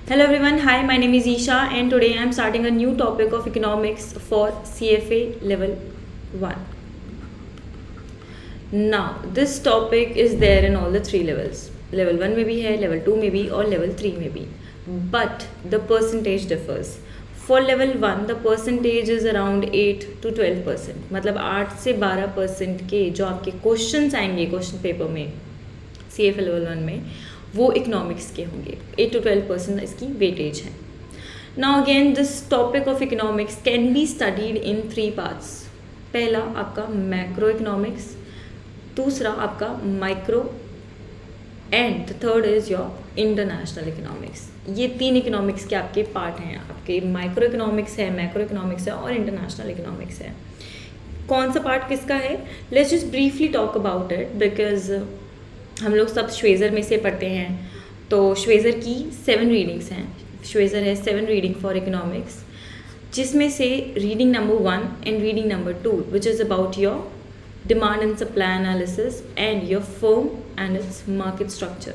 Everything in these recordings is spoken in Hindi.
Hello everyone, hi, my name is Isha and today I am starting a new topic of economics for CFA level 1. Now, this topic is there in all the three levels. Level 1 में भी है, level 2 में भी और level 3 में भी. But the percentage differs. For level 1, the percentage is around 8 to 12%. मतलब 8 से 12% के जो आपके क्वेश्चंस आएंगे क्वेश्चन पेपर में CFA level 1 में वो इकोनॉमिक्स के होंगे. 8 to 12% इसकी वेटेज है. Now again this topic of economics can be studied in 3 parts. पहला आपका मैक्रो इकोनॉमिक्स, दूसरा आपका micro and the third is your international economics. ये 3 इकोनॉमिक्स के आपके पार्ट हैं. आपके माइक्रो इकोनॉमिक्स है, मैक्रो इकोनॉमिक्स है और इंटरनेशनल इकोनॉमिक्स है. कौन सा पार्ट किसका है? Let's just briefly talk about it because हम लोग सब श्वेजर में से पढ़ते हैं. तो श्वेजर की 7 रीडिंग्स हैं. श्वेजर है 7 रीडिंग फॉर इकोनॉमिक्स, जिसमें से reading number 1 and reading number 2 which is about your demand and supply analysis and your firm and its market structure.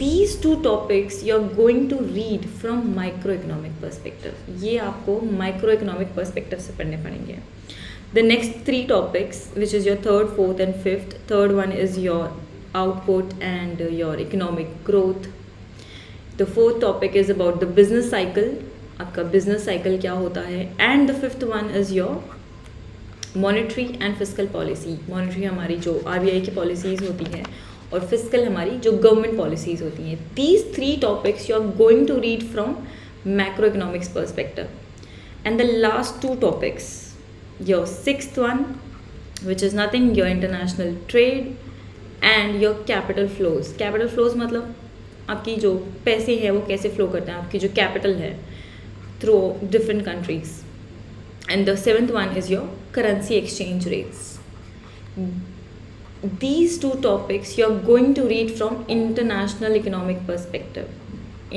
These 2 topics you are going to read from microeconomic perspective. ये आपको microeconomic perspective से पढ़ने पड़ेंगे. The next 3 topics which is your 3rd, 4th and 5th. Third one is your output and your economic growth. The 4th topic is about the business cycle. आपका business cycle क्या होता है. And the 5th one is your monetary and fiscal policy. Monetary हमारी जो RBI की policies होती हैं और fiscal हमारी जो government policies होती हैं. These 3 topics you are going to read from macroeconomics perspective. And the last 2 topics, your 6th one which is nothing, your international trade and your capital flows. Capital flows मतलब आपकी जो पैसे हैं वो कैसे फ्लो करते हैं, आपकी जो कैपिटल है through different countries. And the 7th one is your currency exchange rates. These 2 topics you are going to read from international economic perspective.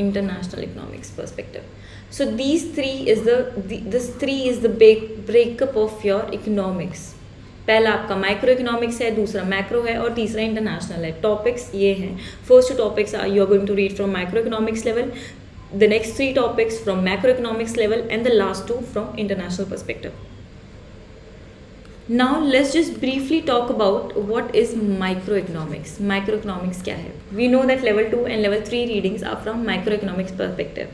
International economics perspective. So these 3 is this 3 is the big breakup of your economics. पहला आपका माइक्रो इकोनॉमिक्स है, दूसरा मैक्रो है और तीसरा इंटरनेशनल है. टॉपिक्स ये हैं. First 2 topics you are going to read from microeconomics level, the next 3 topics from macroeconomics level and the last 2 from international perspective. Now let's just briefly talk about what is microeconomics. Microeconomics क्या है? We know that level 2 and level 3 readings are from microeconomics perspective.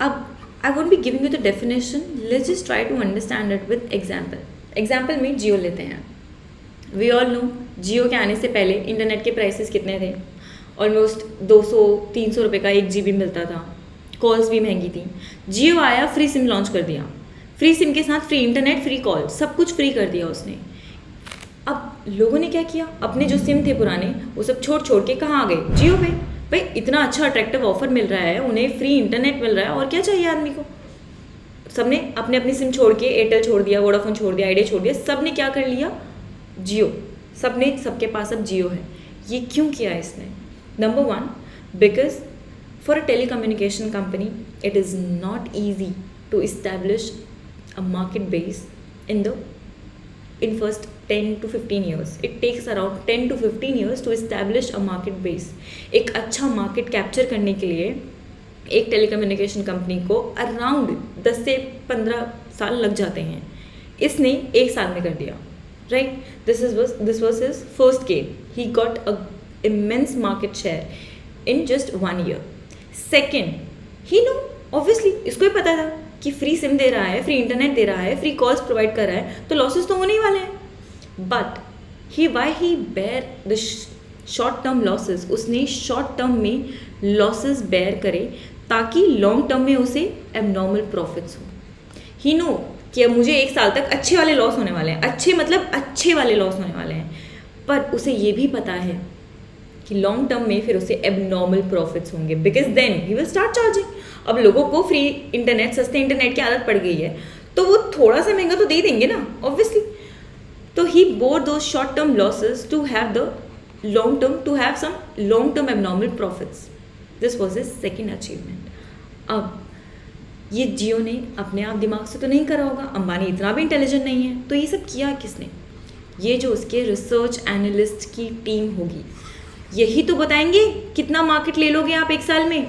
अब I won't be giving you the definition. Let's just try to understand it with example. Example में जियो लेते हैं. वी ऑल नो जियो के आने से पहले इंटरनेट के प्राइसेस कितने थे? ऑलमोस्ट 200-300 रुपये का 1 GB मिलता था. कॉल्स भी महंगी थी. जियो आया, फ्री सिम लॉन्च कर दिया. फ्री सिम के साथ फ्री इंटरनेट, फ्री कॉल, सब कुछ फ्री कर दिया उसने. अब लोगों ने क्या किया? अपने जो सिम थे पुराने वो सब छोड़ के कहाँ आ गए? जियो पे. भाई इतना अच्छा अट्रैक्टिव ऑफर मिल रहा है, उन्हें फ्री इंटरनेट मिल रहा है, और क्या चाहिए आदमी को? सबने अपने अपनी सिम छोड़ के एयरटेल छोड़ दिया, वोडाफोन छोड़ दिया, आइडिया छोड़ दिया, सब ने क्या कर लिया? जियो. सबके पास अब जियो है. ये क्यों किया इसने? Number 1, because for a telecommunication company it is not easy to establish a market base in first 10 to 15 years. It takes around 10 to 15 years to establish a market base. एक अच्छा मार्केट कैप्चर करने के लिए एक टेलीकम्युनिकेशन कंपनी को अराउंड 10 से 15 साल लग जाते हैं. इसने 1 साल में कर दिया. Right. This was his first game. He got a immense market share in just 1 year. Second, he know obviously इसको ही पता था कि फ्री सिम दे रहा है, फ्री इंटरनेट दे रहा है, फ्री कॉल्स प्रोवाइड कर रहा है, तो लॉसेस तो होने ही वाले हैं. But why he bear the short term losses. उसने शॉर्ट टर्म में लॉसेस बेयर करे ताकि लॉन्ग टर्म में उसे एबनॉर्मल प्रॉफिट्स हो. ही नो कि अब मुझे 1 साल तक अच्छे वाले लॉस होने वाले हैं. अच्छे मतलब अच्छे वाले लॉस होने वाले हैं. पर उसे ये भी पता है कि लॉन्ग टर्म में फिर उसे एबनॉर्मल प्रॉफिट्स होंगे, because then he will start charging. अब लोगों को फ्री इंटरनेट, सस्ते इंटरनेट की आदत पड़ गई है, तो वो थोड़ा सा महंगा तो दे देंगे ना, ऑब्वियसली. तो ही बोर दो short term losses to have the long term, to have some long term abnormal profits. This was his second achievement. अब ये जियो ने अपने आप दिमाग से तो नहीं करा होगा, अंबानी इतना भी इंटेलिजेंट नहीं है, तो ये सब किया किसने? ये जो उसके रिसर्च एनालिस्ट की टीम होगी, यही तो बताएंगे कितना मार्केट ले लोगे आप 1 साल में.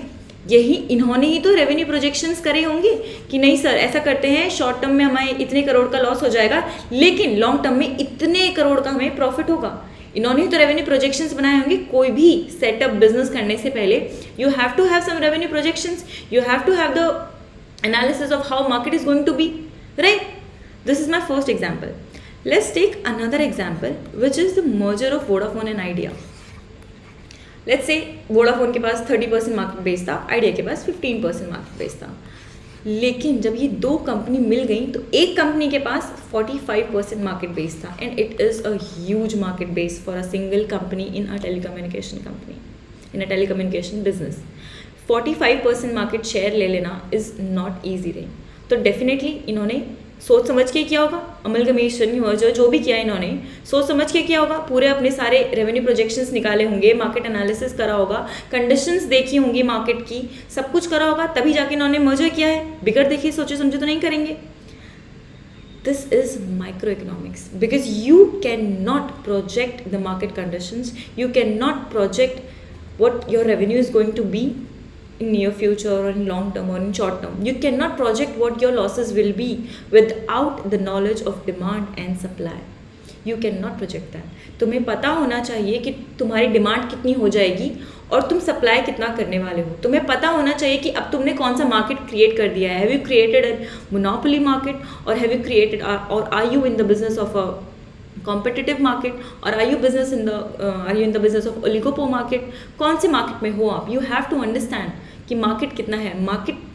यही इन्होंने ही तो रेवेन्यू प्रोजेक्शंस करे होंगे कि नहीं सर ऐसा करते हैं, शॉर्ट टर्म में हमें इतने करोड़ का लॉस हो जाएगा लेकिन लॉन्ग टर्म में इतने करोड़ का हमें प्रॉफिट होगा। इन्होंने ही तो रेवेन्यू प्रोजेक्शंस बनाए होंगे। कोई भी सेटअप बिजनेस करने से पहले you have to have some revenue projections, you have to have the analysis of how market is going to be, right? This is my first example. Let's take another example, which is the merger of Vodafone and Idea. Let's say Vodafone के पास 30% मार्केट बेस था, Idea के पास 15% मार्केट बेस था, लेकिन जब ये दो कंपनी मिल गई तो एक कंपनी के पास 45% मार्केट बेस था, and it is a huge market base for a single company in a telecommunication company, in a telecommunication business. 45% market share ले लेना इज़ नॉट ईजी रही। तो डेफिनेटली इन्होंने सोच समझ के किया होगा, अमलगमेशन मर्जर जो भी किया इन्होंने सोच समझ के किया होगा, पूरे अपने सारे रेवेन्यू प्रोजेक्शंस निकाले होंगे, मार्केट एनालिसिस करा होगा, कंडीशंस देखी होंगी मार्केट की, सब कुछ करा होगा, तभी जाके इन्होंने मर्जर किया है। बिगड़ देखिए सोचे समझे तो नहीं करेंगे। This is microeconomics because you cannot project the market conditions, you cannot project what your revenue is going to be in near future or in long term or in short term. You cannot project what your losses will be without the knowledge of demand and supply. You cannot project that. तुम्हें पता होना चाहिए कि तुम्हारी डिमांड कितनी हो जाएगी और तुम सप्लाई कितना करने वाले हो। तुम्हें पता होना चाहिए कि अब तुमने कौन सा मार्केट क्रिएट कर दिया है। Have you created a monopoly market or have you created or are you in the business of a competitive market or are you in the business of oligopoly market. कौन से मार्केट में हो आप? यू हैव टू अंडरस्टैंड कि मार्केट कितना है। मार्केट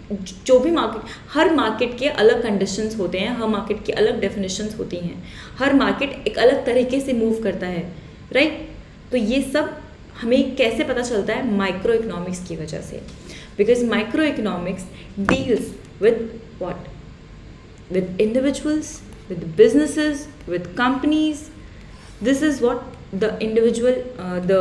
जो भी मार्केट, हर मार्केट के अलग कंडीशंस होते हैं, हर मार्केट की अलग डेफिनेशंस होती हैं, हर मार्केट एक अलग तरीके से मूव करता है, राइट? तो ये सब हमें कैसे पता चलता है? माइक्रो इकोनॉमिक्स की वजह से, because micro economics deals with what? With individuals, with businesses, with companies. This is what the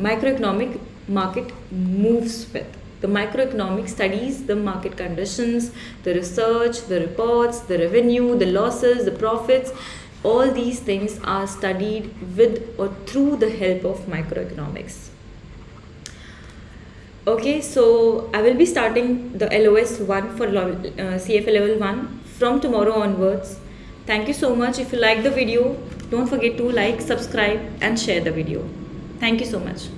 microeconomic market moves with. The microeconomic studies the market conditions, the research, the reports, the revenue, the losses, the profits. All these things are studied with or through the help of microeconomics. Okay, so I will be starting the LOS 1 for CFA level 1 from tomorrow onwards. Thank you so much. If you like the video, don't forget to like, subscribe and share the video. Thank you so much.